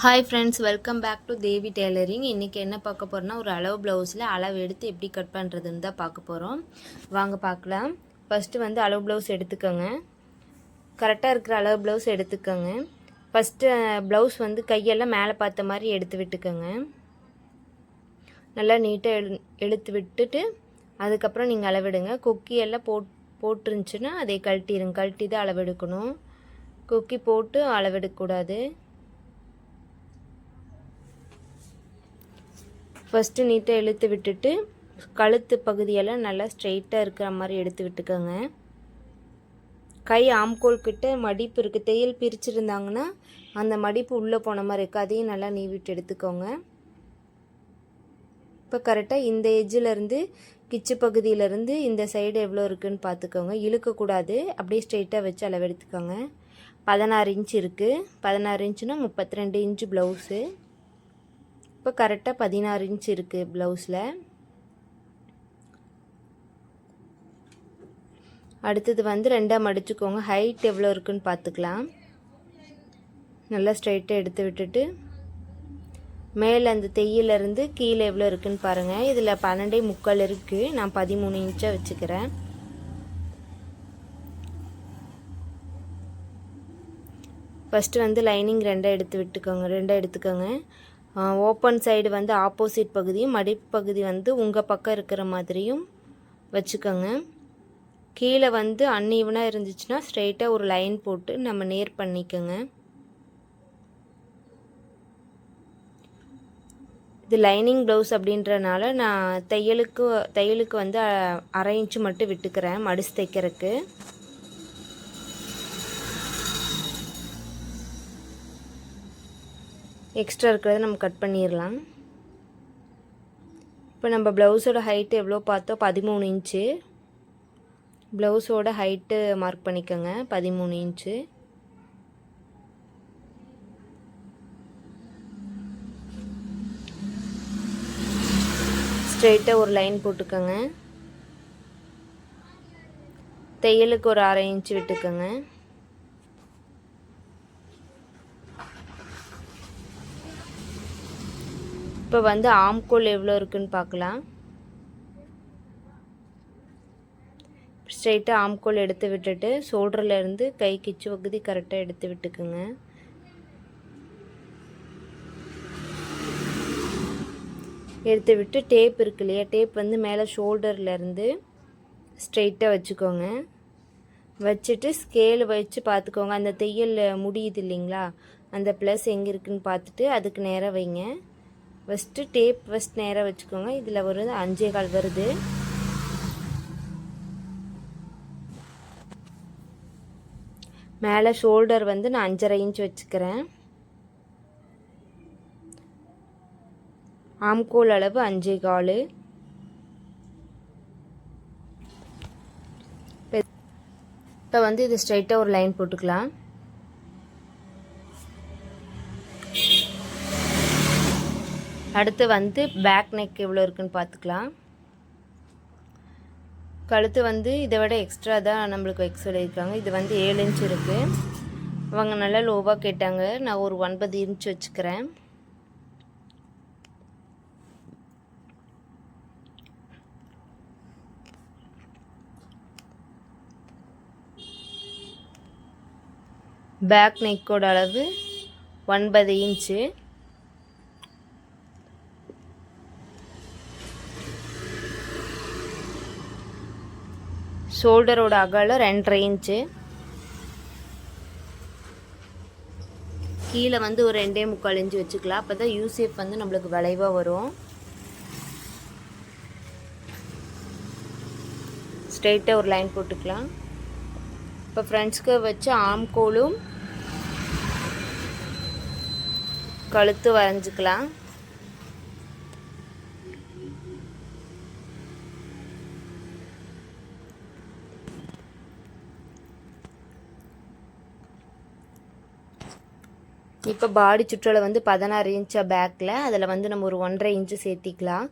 Hi friends, welcome back to Devi tailoring. இன்றைக்கி என்ன பார்க்க போகிறோன்னா, ஒரு அளவு ப்ளவுஸில் அளவு எடுத்து எப்படி கட் பண்ணுறதுன்னு தான் பார்க்க போகிறோம். வாங்க பார்க்கலாம். ஃபஸ்ட்டு வந்து அளவு ப்ளவுஸ் எடுத்துக்கோங்க. கரெக்டாக இருக்கிற அளவு ப்ளவுஸ் எடுத்துக்கோங்க. ஃபஸ்ட்டு ப்ளவுஸ் வந்து கையெல்லாம் மேலே பார்த்த மாதிரி எடுத்து விட்டுக்கோங்க. நல்லா நீட்டாக எடுத்து விட்டுட்டு அதுக்கப்புறம் நீங்கள் அளவெடுங்க. கொக்கியெல்லாம் போட்டுருந்துச்சுன்னா அதை கழட்டிடுங்க. கழட்டி தான் அளவெடுக்கணும். கொக்கி போட்டு அளவெடுக்கக்கூடாது. ஃபஸ்ட்டு நீட்டாக இழுத்து விட்டுட்டு கழுத்து பகுதியெல்லாம் நல்லா ஸ்ட்ரெயிட்டாக இருக்கிற மாதிரி எடுத்து விட்டுக்கோங்க. கை ஆம்கோல் கிட்ட மடிப்பு இருக்குது. தையல் பிரிச்சுருந்தாங்கன்னா அந்த மடிப்பு உள்ளே போன மாதிரி இருக்குது. அதையும் நல்லா நீவிட்டு எடுத்துக்கோங்க. இப்போ கரெக்டாக இந்த எஜ்ஜிலேருந்து கிச்சு பகுதியிலேருந்து இந்த சைடு எவ்வளோ இருக்குதுன்னு பார்த்துக்கோங்க. இழுக்கக்கூடாது. அப்படியே ஸ்ட்ரெயிட்டாக வச்சு அளவு எடுத்துக்கோங்க. 16 இன்ச் இருக்குது. 16 இன்ச்சுனா 32 இன்ச்சு ப்ளவுஸு. இப்போ கரெக்டாக 16 இன்ச் இருக்குது ப்ளவுஸில். அடுத்தது வந்து 2ஆக மடிச்சுக்கோங்க. ஹைட் எவ்வளோ இருக்குன்னு பார்த்துக்கலாம். நல்லா ஸ்ட்ரைட்டாக எடுத்து விட்டுட்டு மேலே அந்த தையிலேருந்து கீழே எவ்வளோ இருக்குதுன்னு பாருங்கள். இதில் 12.75 இருக்குது. நான் 13 இன்ச்சாக வச்சுக்கிறேன். ஃபஸ்ட்டு வந்து லைனிங் 2 எடுத்துக்கோங்க. ஓப்பன் சைடு வந்து ஆப்போசிட் பகுதியும் மடிப்பு பகுதி வந்து உங்கள் பக்கம் இருக்கிற மாதிரியும் வச்சுக்கோங்க. கீழே வந்து அன்ஈவனாக இருந்துச்சுன்னா ஸ்ட்ரெயிட்டாக ஒரு லைன் போட்டு நம்ம நேர் பண்ணிக்கோங்க. இது லைனிங் ப்ளவுஸ் அப்படின்றனால நான் தையலுக்கு வந்து 1/2 இன்ச்சு மட்டும் விட்டுக்கிறேன் மடிச்சு தைக்கிறதுக்கு. எக்ஸ்ட்ரா இருக்கிறத நம்ம கட் பண்ணிடலாம். இப்போ நம்ம ப்ளவுஸோட ஹைட்டு எவ்வளோ பார்த்தோம்? 13 இன்ச்சு. ப்ளவுஸோட ஹைட்டு மார்க் பண்ணிக்கோங்க. 13 இன்ச்சு. ஸ்ட்ரெயிட்டாக ஒரு லைன் போட்டுக்கோங்க. தையலுக்கு ஒரு 1/2 இன்ச்சு விட்டுக்கோங்க. இப்போ வந்து ஆம்கோல் எவ்வளோ இருக்குன்னு பார்க்கலாம். ஸ்ட்ரெயிட்டாக ஆம்கோல் எடுத்து விட்டுட்டு ஷோல்டர்லேருந்து கை கிச்சு பகுதி கரெக்டாக எடுத்து விட்டுக்குங்க. எடுத்து விட்டு டேப் இருக்கு இல்லையா, டேப் வந்து மேலே ஷோல்டர்லேருந்து ஸ்ட்ரெயிட்டாக வச்சுக்கோங்க. வச்சுட்டு ஸ்கேல் வச்சு பார்த்துக்கோங்க. அந்த தையல் முடியுது இல்லைங்களா, அந்த ப்ளஸ் எங்கே இருக்குதுன்னு பார்த்துட்டு அதுக்கு நேராக வைங்க. ஃபஸ்ட்டு டேப் நேராக வச்சுக்கோங்க. இதில் ஒரு 5.25 வருது. மேலே ஷோல்டர் வந்து நான் 5.5 இன்ச் வச்சுக்கிறேன். ஆம்கோல் அளவு 5.25. இப்போ வந்து இது ஸ்ட்ரைட்டாக ஒரு லைன் போட்டுக்கலாம். அடுத்து வந்து பேக் நெக் எவ்வளோ இருக்குன்னு பார்த்துக்கலாம். கழுத்து வந்து இதை விட எக்ஸ்ட்ரா தான் நம்மளுக்கு எக்ஸ் சொல்லியிருக்காங்க. இது வந்து 7 இன்ச் இருக்குது. அவங்க நல்லா லோவாக கேட்டாங்க. நான் ஒரு 9 இன்ச் வச்சுக்கிறேன். பேக் நெக்கோட அளவு 9 இன்ச்சு. ஷோல்டரோட அகலம் 2.5 இன்ச்சு. கீழே வந்து ஒரு 2.25 இன்ச்சு வச்சுக்கலாம். அப்போ தான் யூசேப் வந்து நம்மளுக்கு வளைவாக வரும். ஸ்ட்ரெயிட்டாக ஒரு லைன் போட்டுக்கலாம். இப்போ ஃப்ரெண்ட்ஸ்க்கு வச்சு ஆம்கோலும் கழுத்து வரைஞ்சிக்கலாம். இப்போ பாடி சுற்றளவு வந்து 16 இன்ச்சா பேக்கில். அதில் வந்து நம்ம ஒரு 1.5 இன்ச்சு சேர்த்திக்கலாம்.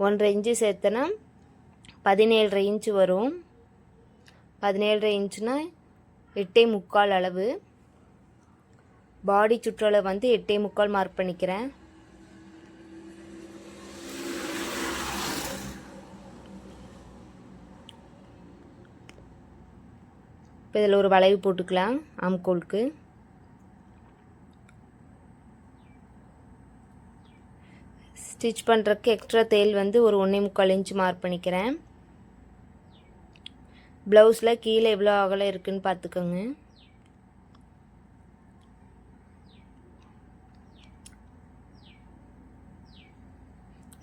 1.5 இன்ச்சு சேர்த்தனா 17.5 இன்ச்சு வரும். 17.5 இன்ச்சுனா 8.25 அளவு. பாடி சுற்றளவு வந்து 8.25 மார்க் பண்ணிக்கிறேன். இப்போ இதில் ஒரு வளைவு போட்டுக்கலாம் ஆம்கோலுக்கு. ஸ்டிச் பண்ணுறதுக்கு எக்ஸ்ட்ரா தையல் வந்து ஒரு 1.25 இன்ச் மார்க் பண்ணிக்கிறேன். ப்ளவுஸில் கீழே எவ்வளோ அகலம் இருக்குதுன்னு பார்த்துக்கோங்க.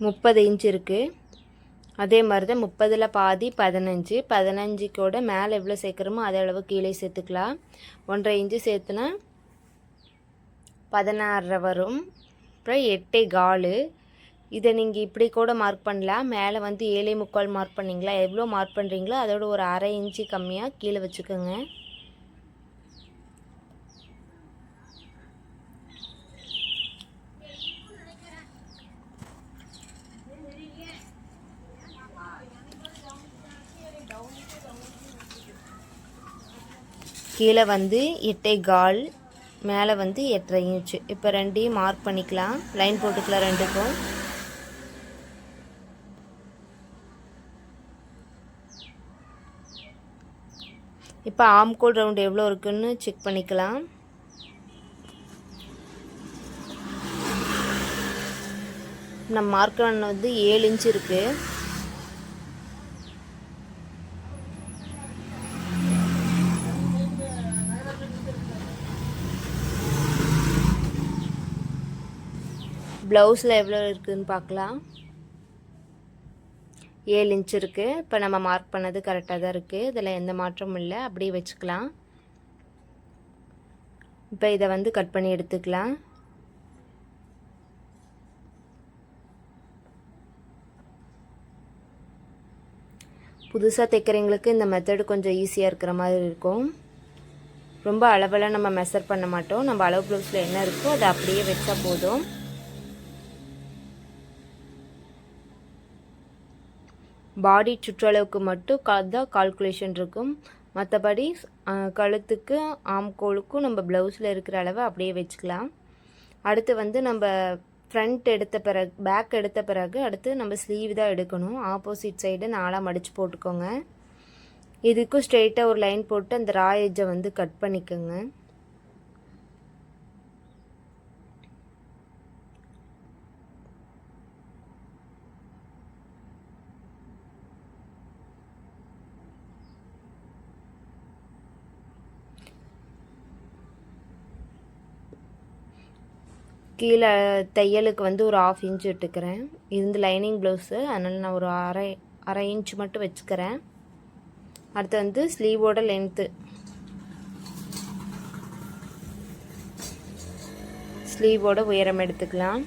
முப்பது இன்ச் இருக்குது. அதே மாதிரி தான் 30ல் பாதி 15. 15க்கோட மேலே எவ்வளோ சேர்க்குறோமோ அதே அளவு கீழே சேர்த்துக்கலாம். 1.5 இன்ச்சு சேர்த்துனா 16 வரும். அப்புறம் 8.25. இதை நீங்கள் இப்படி கூட மார்க் பண்ணலாம். மேலே வந்து 7.25 மார்க் பண்ணிங்களா, எவ்வளோ மார்க் பண்ணுறீங்களோ அதோட ஒரு 1/2 இன்ச்சு கம்மியாக கீழே வச்சுக்கோங்க. கீழே வந்து 8.25, மேலே வந்து 8.5 இன்ச்சு. இப்போ ரெண்டையும் மார்க் பண்ணிக்கலாம், லைன் போட்டுக்கலாம் ரெண்டுக்கும். இப்போ ஆம்கோல் ரவுண்டு எவ்வளோ இருக்குன்னு செக் பண்ணிக்கலாம். நம்ம மார்க் பண்ண வந்து 7 இன்ச்சு இருக்குது. ப்ளவுஸில் எவ்வளோ இருக்குதுன்னு பார்க்கலாம். 7 இன்ச் இருக்குது. இப்போ நம்ம மார்க் பண்ணது கரெக்டாக தான் இருக்குது. இதில் எந்த மாற்றமும் இல்லை, அப்படியே வச்சுக்கலாம். இப்போ இதை வந்து கட் பண்ணி எடுத்துக்கலாம். புதுசாக தைக்கிறவங்களுக்கு இந்த மெத்தடு கொஞ்சம் ஈஸியாக இருக்கிற மாதிரி இருக்கும். ரொம்ப அளவெல்லாம் நம்ம மெஷர் பண்ண மாட்டோம். நம்ம அளவு ப்ளவுஸில் என்ன இருக்கோ அதை அப்படியே வச்சா போதும். பாடி சுற்றளவுக்கு மட்டும் தான் கால்குலேஷன் இருக்கும். மற்றபடி கழுத்துக்கு ஆம்கோலுக்கும் நம்ம ப்ளவுஸில் இருக்கிற அளவை அப்படியே வச்சுக்கலாம். அடுத்து வந்து நம்ம ஃப்ரண்ட் எடுத்த பிறகு பேக் எடுத்த பிறகு அடுத்து நம்ம ஸ்லீவ் தான் எடுக்கணும். ஆப்போசிட் சைடு 4 மடித்து போட்டுக்கோங்க. இதுக்கும் ஸ்ட்ரெயிட்டாக ஒரு லைன் போட்டு அந்த ரா எட்ஜை வந்து கட் பண்ணிக்கோங்க. கீழே தையலுக்கு வந்து ஒரு 1/2 இன்ச் விட்டுக்கிறேன். இது லைனிங் ப்ளவுஸு, அதனால் நான் ஒரு அரை இன்ச் மட்டும் வச்சுக்கிறேன். அடுத்து வந்து ஸ்லீவோட லென்த்து, ஸ்லீவோட உயரம் எடுத்துக்கலாம்.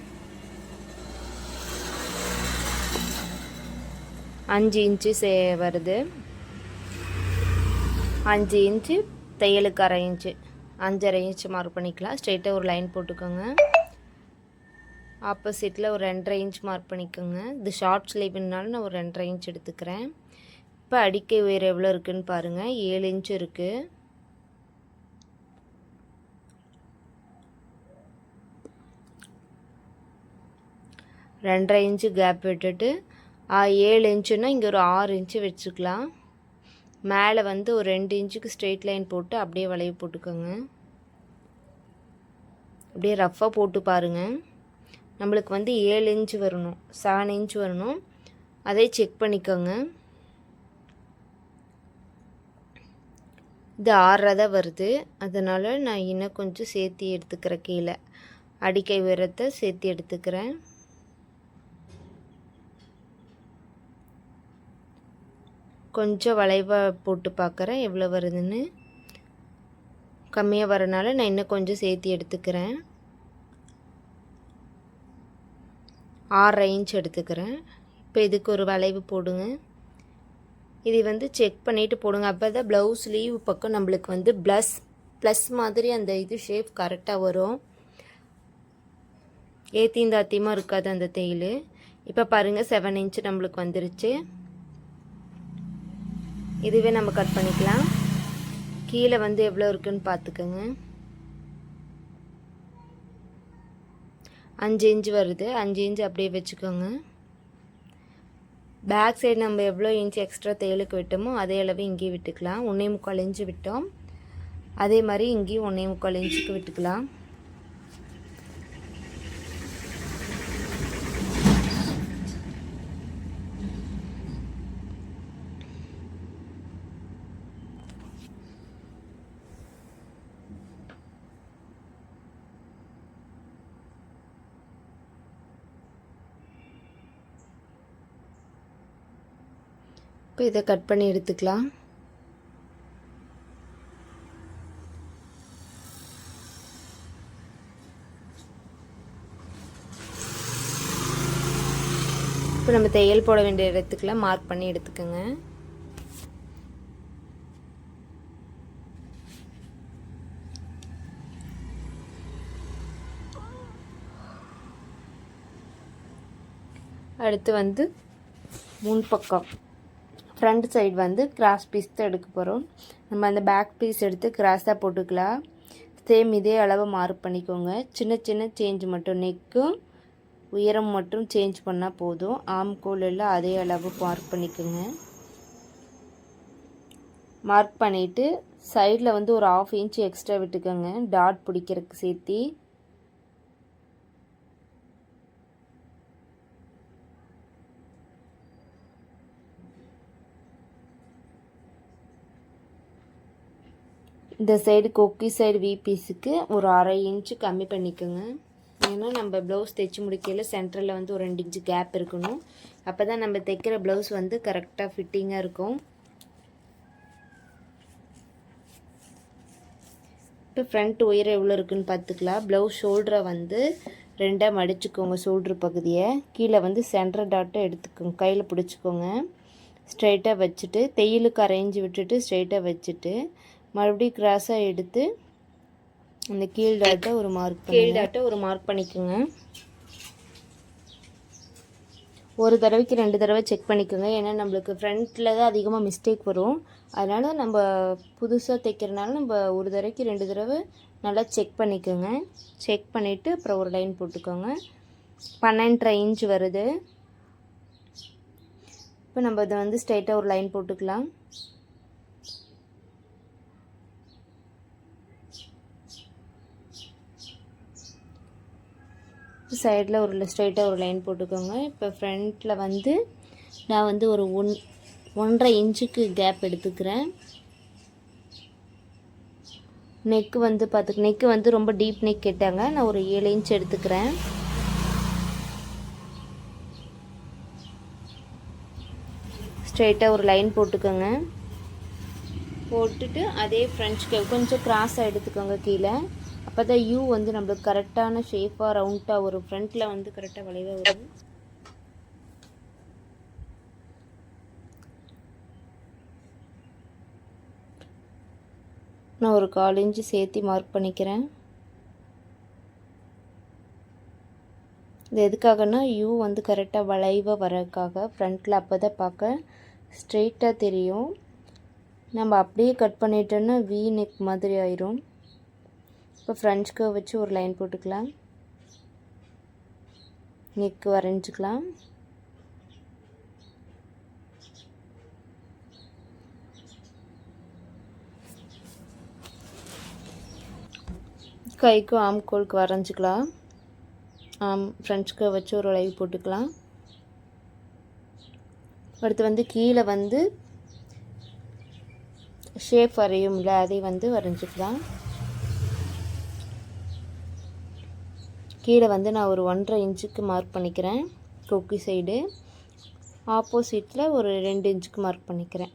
5 இன்ச்சு வருது. 5 இன்ச்சு தையலுக்கு 1/2 இன்ச்சு, 5.5 இன்ச்சு மார்க் பண்ணிக்கலாம். ஸ்ட்ரெயிட்டாக ஒரு லைன் போட்டுக்கோங்க. ஆப்போசிட்டில் ஒரு 2.5 இன்ச் மார்க் பண்ணிக்கோங்க. இது ஷார்ட் ஸ்லீவ்னாலும் நான் ஒரு 2.5 இன்ச் எடுத்துக்கிறேன். இப்போ அடிக்கை உயரம் எவ்வளோ இருக்குதுன்னு பாருங்கள். 7 இன்ச்சு இருக்குது. ரெண்டரை இன்ச்சு கேப் விட்டுட்டு 7 இன்ச்சுன்னா இங்கே ஒரு 6 இன்ச்சு வச்சுக்கலாம். மேலே வந்து ஒரு 2 இன்ச்சுக்கு ஸ்ட்ரெயிட் லைன் போட்டு அப்படியே வளைவு போட்டுக்கோங்க. அப்படியே ரஃப்பாக போட்டு பாருங்கள். நம்மளுக்கு வந்து 7 இன்ச்சு வரணும், 7 இன்ச் வரணும். அதை செக் பண்ணிக்கோங்க. இது 6 தான் வருது, அதனால் நான் இன்னும் கொஞ்சம் சேர்த்து எடுத்துக்கிறேன். கீழே அடிக்கை உயரத்தை சேர்த்து எடுத்துக்கிறேன். கொஞ்சம் வளைவாக போட்டு பார்க்குறேன் எவ்வளோ வருதுன்னு. கம்மியாக வரனால நான் இன்னும் கொஞ்சம் சேர்த்து எடுத்துக்கிறேன். 6.5 இன்ச் எடுத்துக்கிறேன். இப்போ இதுக்கு ஒரு வளைவு போடுங்க. இது வந்து செக் பண்ணிவிட்டு போடுங்க. அப்போ தான் ப்ளவுஸ் ஸ்லீவ் பக்கம் நம்மளுக்கு வந்து ப்ளஸ் மாதிரி அந்த இது ஷேப் கரெக்டாக வரும். ஏத்தியும் தாத்தியமாக இருக்காது அந்த தையல். இப்போ பாருங்கள் 7 இன்ச் நம்மளுக்கு வந்துருச்சு. இதுவே நம்ம கட் பண்ணிக்கலாம். கீழே வந்து எவ்வளோ இருக்குன்னு பார்த்துக்கோங்க. 5 இன்ச் வருது. 5 இன்ச் அப்படியே வச்சுக்கோங்க. பேக் சைடு நம்ம எவ்வளோ இன்ச் எக்ஸ்ட்ரா தையலுக்கு விட்டோமோ அதே அளவு இங்கேயும் விட்டுக்கலாம். 1.25 இன்ச்சு விட்டோம். அதே மாதிரி இங்கேயும் 1.25 இன்ச்சுக்கு விட்டுக்கலாம். இப்போ இதை கட் பண்ணி எடுத்துக்கலாம். இப்போ நம்ம தையல் போட வேண்டிய இடத்துக்குலாம் மார்க் பண்ணி எடுத்துக்கோங்க. அடுத்து வந்து முன்பக்கம் ஃப்ரண்ட் சைடு வந்து கிராஸ் பீஸ் தான் எடுக்க போகிறோம். நம்ம அந்த பேக் பீஸ் எடுத்து கிராஸாக போட்டுக்கலாம். சேம் இதே அளவு மார்க் பண்ணிக்கோங்க. சின்ன சின்ன சேஞ்ச் மட்டும், நெக்கும் உயரம் மட்டும் சேஞ்ச் பண்ணால் போதும். ஆம் கோல் எல்லாம் அதே அளவு மார்க் பண்ணிக்கோங்க. மார்க் பண்ணிவிட்டு சைடில் வந்து ஒரு 1/2 இன்ச் எக்ஸ்ட்ரா விட்டுக்கோங்க, டாட் பிடிக்கிறதுக்கு சேர்த்தி. இந்த சைடு கொக்கி சைடு வி பீஸுக்கு ஒரு 1/2 இன்ச்சு கம்மி பண்ணிக்கோங்க. ஏன்னா நம்ம ப்ளவுஸ் தைச்சி முடிக்கையில் சென்டரில் வந்து ஒரு 2 இன்ச்சு கேப் இருக்கணும். அப்போ தான் நம்ம தைக்கிற ப்ளவுஸ் வந்து கரெக்டாக ஃபிட்டிங்காக இருக்கும். இப்போ ஃப்ரண்ட் உயரம் எவ்வளோ இருக்குதுன்னு பார்த்துக்கலாம். ப்ளவுஸ் ஷோல்டரை வந்து 2ஆக மடிச்சுக்கோங்க. ஷோல்ட்ரு பகுதியை கீழே வந்து சென்டர் டாட்டை எடுத்துக்கோங்க, கையில் பிடிச்சிக்கோங்க. ஸ்ட்ரைட்டாக வச்சுட்டு தையலுக்கு அரைஞ்சி விட்டுட்டு ஸ்ட்ரைட்டாக வச்சுட்டு மறுபடியும் கிராஸாக எடுத்து அந்த கீழ் டாட்டை ஒரு மார்க் பண்ணிக்கோங்க. ஒரு தடவைக்கு 2 தடவை செக் பண்ணிக்கோங்க. ஏன்னா நம்மளுக்கு ஃப்ரண்ட்டில் தான் அதிகமாக மிஸ்டேக் வரும். அதனால் நம்ம புதுசாக தைக்கிறனால நம்ம ஒரு தடவைக்கு 2 தடவை நல்லா செக் பண்ணிக்கோங்க. செக் பண்ணிவிட்டு அப்புறம் ஒரு லைன் போட்டுக்கோங்க. 12.5 இன்ச் வருது. இப்போ நம்ம இதை வந்து ஸ்ட்ரைட்டாக ஒரு லைன் போட்டுக்கலாம். சைடில் ஒரு ஸ்ட்ரைட்டாக ஒரு லைன் போட்டுக்கோங்க. இப்போ ஃப்ரண்ட்டில் வந்து நான் வந்து ஒரு 1.5 இன்ச்சுக்கு கேப் எடுத்துக்கிறேன். நெக்கு வந்து நெக்கு வந்து ரொம்ப டீப் நெக் கேட்டாங்க. நான் ஒரு 7 இன்ச் எடுத்துக்கிறேன். ஸ்ட்ரைட்டாக ஒரு லைன் போட்டுக்கோங்க. போட்டுட்டு அதே ஃப்ரண்ட்ஸ்க்கு கொஞ்சம் கிராஸாக எடுத்துக்கோங்க கீழே. அப்போ தான் யூ வந்து நம்மளுக்கு கரெக்டான ஷேப்பாக ரவுண்டாக வரும். ஃப்ரண்ட்டில் வந்து கரெக்டாக வளைவாக வரும். நான் ஒரு 1/4 இன்ச்சு சேர்த்து மார்க் பண்ணிக்கிறேன். இது எதுக்காகனா யூ வந்து கரெக்டாக வளைவாக வரதுக்காக. ஃப்ரண்ட்டில் அப்போ தான் பார்க்க ஸ்ட்ரெயிட்டாக தெரியும். நம்ம அப்படியே கட் பண்ணிட்டோன்னா வி நெக் மாதிரி ஆயிரும். இப்போ ஃப்ரண்ட்ஸ்க்கு வச்சு ஒரு லைன் போட்டுக்கலாம். நெக்கு வரைஞ்சிக்கலாம். கைக்கும் ஆம்கோலுக்கு வரைஞ்சிக்கலாம். ஃப்ரண்ட்ஸ்க்கு வச்சு ஒரு லைன் போட்டுக்கலாம். அடுத்து வந்து கீழே வந்து ஷேப் வரையும்ல, அதை வந்து வரைஞ்சிக்கலாம். கீழே வந்து நான் ஒரு 1.5 இன்ச்சுக்கு மார்க் பண்ணிக்கிறேன். கொக்கி சைடு ஆப்போசிட்டில் ஒரு 2 இன்ச்சுக்கு மார்க் பண்ணிக்கிறேன்.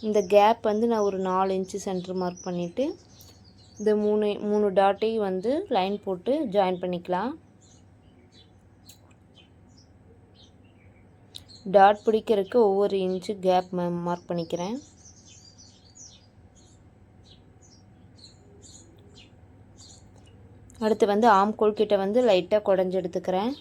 இந்த கேப் வந்து நான் ஒரு 4 இன்ச்சு சென்டர் மார்க் பண்ணிவிட்டு இந்த மூணு டாட்டையும் வந்து லைன் போட்டு ஜாயின் பண்ணிக்கலாம். டாட் பிடிக்கிறதுக்கு ஒவ்வொரு இன்ச்சு கேப் மார்க் பண்ணிக்கிறேன். அடுத்து வந்து ஆம்கோல் கிட்ட வந்து லைட்டாக குடஞ்சி எடுத்துக்கிறேன்.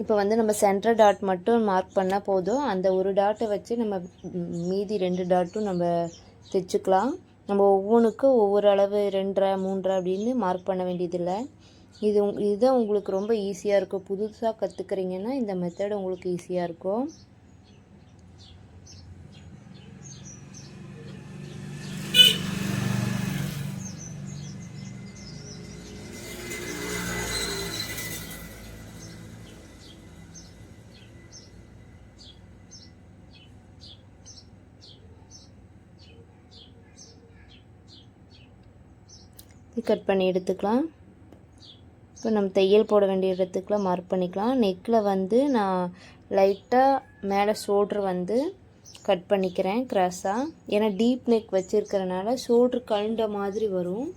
இப்போ வந்து நம்ம சென்டர் டாட் மட்டும் மார்க் பண்ணால் போதும். அந்த ஒரு டாட்டை வச்சு நம்ம மீதி 2 டாட்டும் நம்ம தைச்சிக்கலாம். நம்ம ஒவ்வொன்றுக்கும் ஒவ்வொரு அளவு 2.5 3 அப்படின்னு மார்க் பண்ண வேண்டியதில்லை. இதுதான் உங்களுக்கு ரொம்ப ஈஸியாக இருக்கும். புதுசாக கற்றுக்குறீங்கன்னா இந்த மெத்தட் உங்களுக்கு ஈஸியாக இருக்கும். கட் பண்ணி எடுத்துக்கலாம். இப்போ நம்ம தையல் போட வேண்டிய இடத்துக்குலாம் மார்க் பண்ணிக்கலாம். நெக்கில் வந்து நான் லைட்டாக மேலே ஷோல்ட்ரு வந்து கட் பண்ணிக்கிறேன் கிராஸாக. ஏன்னா டீப் நெக் வச்சுருக்கிறனால ஷோல்ட்ரு கழுண்ட மாதிரி வரும்.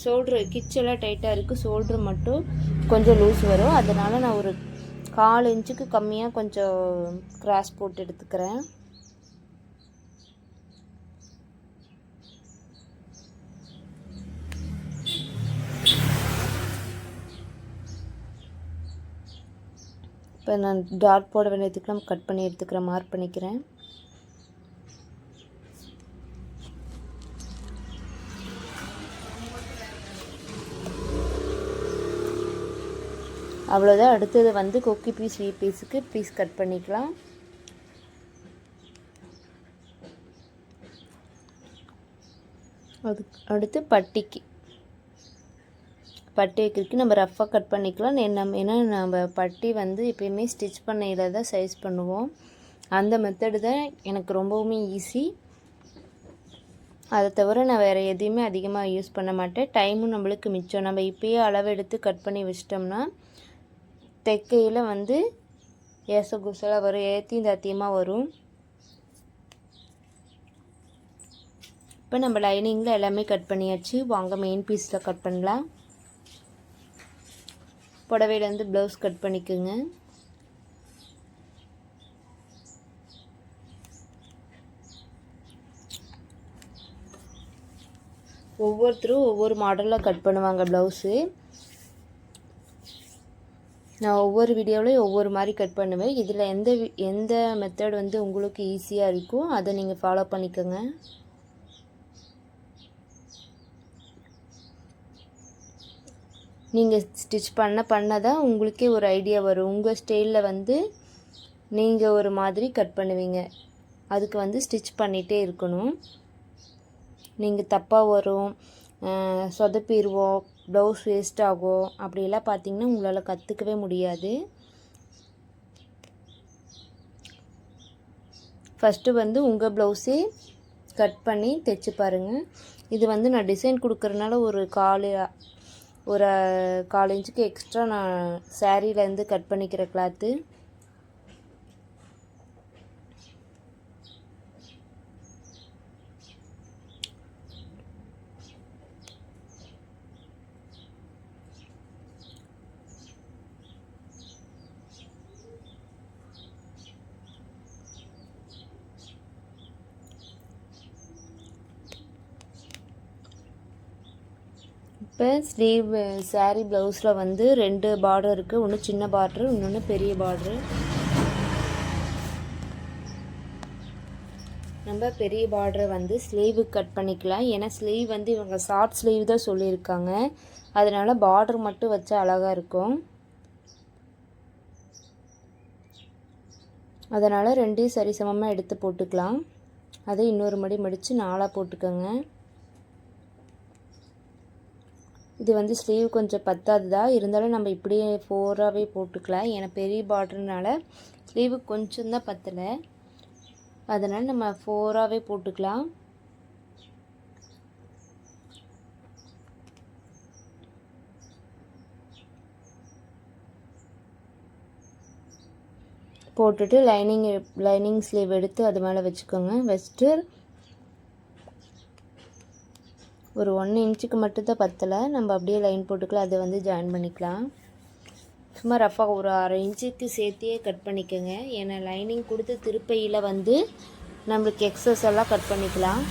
ஷோல்ட்ரு கிச்செல்லாம் டைட்டாக இருக்குது, ஷோல்ட்ரு மட்டும் கொஞ்சம் லூஸ் வரும். அதனால் நான் ஒரு 1/4 இன்ச்சுக்கு கம்மியாக கொஞ்சம் கிராஸ் போட்டு எடுத்துக்கிறேன். இப்போ நான் டாட் போட வேண்டியதுக்கெலாம் கட் பண்ணி எடுத்துக்கிறேன், மார்க் பண்ணிக்கிறேன். அவ்வளோதான். அடுத்தது வந்து கொக்கி பீஸ் வி பீஸுக்கு பீஸ் கட் பண்ணிக்கலாம். அடுத்து பட்டி வைக்கிறதுக்கு நம்ம ரஃப்பாக கட் பண்ணிக்கலாம். ஏன்னா நம்ம பட்டி வந்து எப்பயுமே ஸ்டிச் பண்ணையில் தான் சைஸ் பண்ணுவோம். அந்த மெத்தடு தான் எனக்கு ரொம்பவுமே ஈஸி. அதை தவிர நான் வேறு எதையுமே அதிகமாக யூஸ் பண்ண மாட்டேன். டைமும் நம்மளுக்கு மிச்சம். நம்ம இப்போயே அளவெடுத்து கட் பண்ணி வச்சிட்டோம்னா தைக்கையில் வந்து ஏசகுசலாக வரும், ஏற்றியும் தாத்தியமாக வரும். இப்போ நம்ம லைனிங்கில் எல்லாமே கட் பண்ணியாச்சு. வாங்க மெயின் பீஸில் கட் பண்ணலாம். புடவையிலேருந்து ப்ளவுஸ் கட் பண்ணிக்கோங்க. ஒவ்வொருத்தரும் ஒவ்வொரு மாடலில் கட் பண்ணுவாங்க ப்ளவுஸு. நான் ஒவ்வொரு வீடியோவிலையும் ஒவ்வொரு மாதிரி கட் பண்ணுவேன். இதில் எந்த மெத்தட் வந்து உங்களுக்கு ஈஸியாக இருக்கோ அதை நீங்கள் ஃபாலோ பண்ணிக்கோங்க. நீங்கள் ஸ்டிச் பண்ண தான் உங்களுக்கே ஒரு ஐடியா வரும். உங்கள் ஸ்டைலில் வந்து நீங்கள் ஒரு மாதிரி கட் பண்ணுவீங்க. அதுக்கு வந்து ஸ்டிச் பண்ணிகிட்டே இருக்கணும். நீங்கள் தப்பாக வரும், சொதப்பிடுவோம், ப்ளவுஸ் வேஸ்ட் ஆகும், அப்படியெல்லாம் பார்த்தீங்கன்னா உங்களால் கற்றுக்கவே முடியாது. ஃபஸ்ட்டு வந்து உங்கள் ப்ளவுஸே கட் பண்ணி தைச்சி பாருங்கள். இது வந்து நான் டிசைன் கொடுக்குறதுனால ஒரு 1/4 இன்ச்சுக்கு எக்ஸ்ட்ரா நான் சாரீலேருந்து கட் பண்ணிக்கிற கிளாத்து. இப்போ சாரீ ப்ளவுஸில் வந்து 2 பார்டர் இருக்குது. ஒன்று சின்ன பார்டரு, இன்னொன்று பெரிய பார்டரு. நம்ம பெரிய பார்டரை வந்து ஸ்லீவுக்கு கட் பண்ணிக்கலாம். ஏன்னா ஸ்லீவ் வந்து இவங்க ஷார்ட் ஸ்லீவ் தான் சொல்லியிருக்காங்க. அதனால் பார்டர் மட்டும் வச்சா அழகாக இருக்கும். அதனால் 2 சரிசமமாக எடுத்து போட்டுக்கலாம். அதை இன்னொரு மடி மடித்து 4ஆக போட்டுக்கோங்க. இது வந்து ஸ்லீவ் கொஞ்சம் பத்தாது தான், இருந்தாலும் நம்ம இப்படியே 4ஆகவே போட்டுக்கலாம். ஏன்னா பெரிய பார்டர்னால ஸ்லீவு கொஞ்சம் தான் பத்தலை, அதனால் நம்ம 4ஆகவே போட்டுக்கலாம். போட்டுட்டு லைனிங் ஸ்லீவ் எடுத்து அது மேலே வச்சுக்கோங்க. வச்சுட்டு ஒரு 1 இன்ச்சுக்கு மட்டும்தான் பத்தலை, நம்ம அப்படியே லைன் போட்டுக்கலாம். அதை வந்து ஜாயின் பண்ணிக்கலாம். சும்மா ரஃபாக ஒரு 1/2 இன்ச்சுக்கு சேர்த்தியே கட் பண்ணிக்கோங்க. ஏன்னா லைனிங் கொடுத்து திருப்பையில் வந்து நம்மளுக்கு எக்ஸஸ் எல்லாம் கட் பண்ணிக்கலாம்.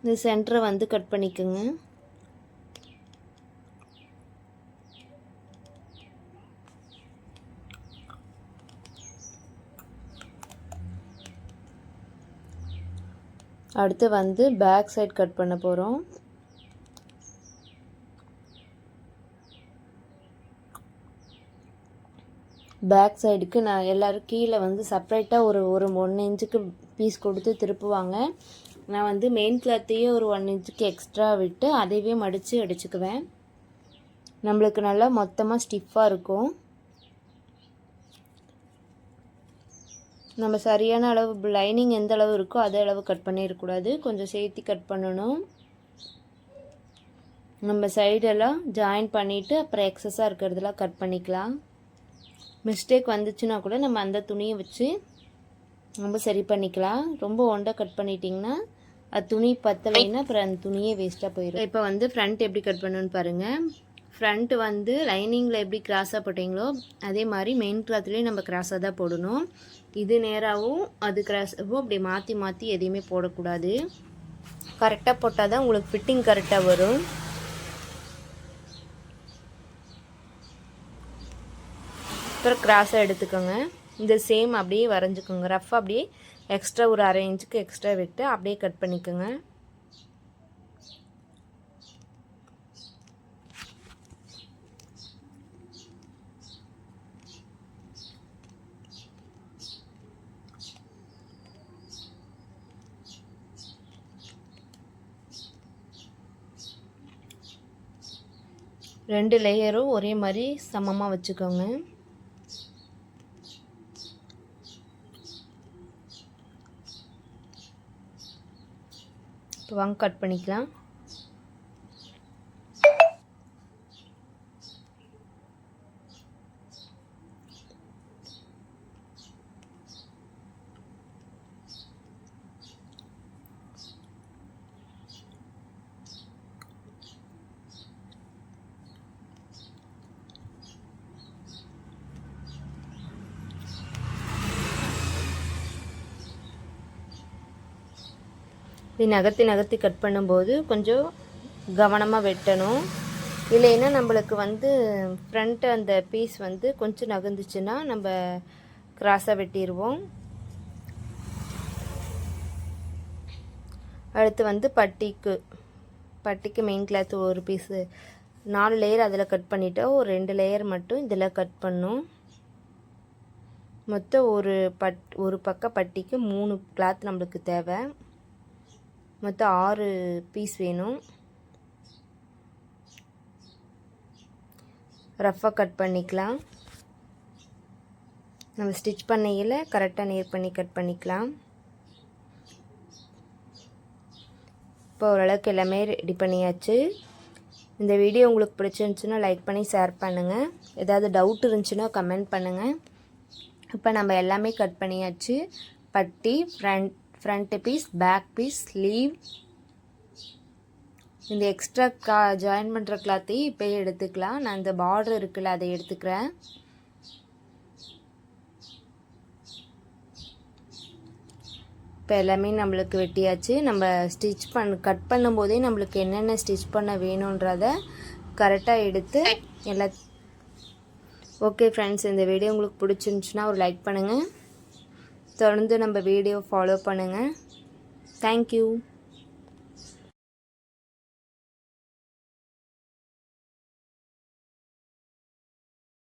இந்த சென்டரை வந்து கட் பண்ணிக்கோங்க. அடுத்து வந்து பேக் சைடு கட் பண்ண போகிறோம். பேக் சைடுக்கு நான் எல்லோரும் கீழே வந்து செப்ரேட்டாக ஒரு 1 இன்ச்சுக்கு பீஸ் கொடுத்து திருப்புவாங்க. நான் வந்து மெயின் கிளாத்தையே ஒரு 1 இன்ச்சுக்கு எக்ஸ்ட்ரா விட்டு அதையே மடித்து அடிச்சுக்குவேன். நம்மளுக்கு நல்லா மொத்தமாக ஸ்டிஃபாக இருக்கும். நம்ம சரியான அளவு லைனிங் எந்த அளவு இருக்கோ அதே அளவு கட் பண்ணிடக்கூடாது, கொஞ்சம் சேர்த்து கட் பண்ணணும். நம்ம சைடெல்லாம் ஜாயின் பண்ணிவிட்டு அப்புறம் எக்ஸஸாக இருக்கிறதெல்லாம் கட் பண்ணிக்கலாம். மிஸ்டேக் வந்துச்சுன்னா கூட நம்ம அந்த துணியை வச்சு நம்ம சரி பண்ணிக்கலாம். ரொம்ப ஒண்டை கட் பண்ணிட்டிங்கன்னா அது துணி பத்தலைன்னா அப்புறம் அந்த துணியே வேஸ்ட்டாக போயிடும். இப்போ வந்து ஃப்ரண்ட் எப்படி கட் பண்ணணுன்னு பாருங்கள். ஃப்ரண்ட்டு வந்து லைனிங்கில் எப்படி கிராஸாக போட்டிங்களோ அதே மாதிரி மெயின் கிளாத்லேயும் நம்ம கிராஸாக தான் போடணும். இது நேராகவும் அது கிராஸாகவும் அப்படி மாற்றி மாற்றி எதையுமே போடக்கூடாது. கரெக்டாக போட்டால் தான் உங்களுக்கு ஃபிட்டிங் கரெக்டாக வரும். அப்புறம் கிராஸாக எடுத்துக்கோங்க. இந்த சேம் அப்படியே வரைஞ்சிக்கோங்க. ரஃப்பாக அப்படியே எக்ஸ்ட்ரா ஒரு 1/2 இன்ச்சுக்கு எக்ஸ்ட்ரா விட்டு அப்படியே கட் பண்ணிக்கோங்க. ரெண்டு லேயரும் ஒரே மாதிரி சமமாக வச்சுக்கோங்க. இப்போ வாங்க கட் பண்ணிக்கலாம். இப்படி நகர்த்தி நகர்த்தி கட் பண்ணும்போது கொஞ்சம் கவனமாக வெட்டணும். இல்லைன்னா நம்மளுக்கு வந்து ஃப்ரண்ட்டு அந்த பீஸ் வந்து கொஞ்சம் நகர்ந்துச்சுன்னா நம்ம கிராஸாக வெட்டிடுவோம். அடுத்து வந்து பட்டிக்கு மெயின் கிளாத் ஒரு பீஸு 4 லேயர் அதில் கட் பண்ணிவிட்டோம். ஒரு 2 லேயர் மட்டும் இதில் கட் பண்ணும். மொத்தம் ஒரு பக்க பட்டிக்கு 3 கிளாத் நம்மளுக்கு தேவை. மொத்தம் 6 பீஸ் வேணும். ரஃப்பாக கட் பண்ணிக்கலாம். நம்ம ஸ்டிச் பண்ணையில் கரெக்டாக நேர் பண்ணி கட் பண்ணிக்கலாம். இப்போ ஓரளவுக்கு எல்லாமே ரெடி பண்ணியாச்சு. இந்த வீடியோ உங்களுக்கு பிடிச்சிருந்துச்சுன்னா லைக் பண்ணி ஷேர் பண்ணுங்கள். ஏதாவது டவுட் இருந்துச்சுன்னா கமெண்ட் பண்ணுங்கள். இப்போ நம்ம எல்லாமே கட் பண்ணியாச்சு. பட்டி, front piece, back piece, sleeve, இந்த எக்ஸ்ட்ரா ஜாயின் பண்ணுற கிளாத்தையும் இப்போ எடுத்துக்கலாம். நான் இந்த பார்டர் இருக்குல்ல அதை எடுத்துக்கிறேன். இப்போ எல்லாமே நம்மளுக்கு வெட்டியாச்சு. நம்ம கட் பண்ணும்போதே நம்மளுக்கு என்னென்ன ஸ்டிச் பண்ண வேணுன்றத கரெக்டாக எடுத்து ஓகே ஃப்ரெண்ட்ஸ், இந்த வீடியோ உங்களுக்கு பிடிச்சிருந்துச்சுன்னா ஒரு லைக் பண்ணுங்கள். தொடர்ந்து நம்ம வீடியோ ஃபாலோ பண்ணுங்கள். தேங்க்யூ.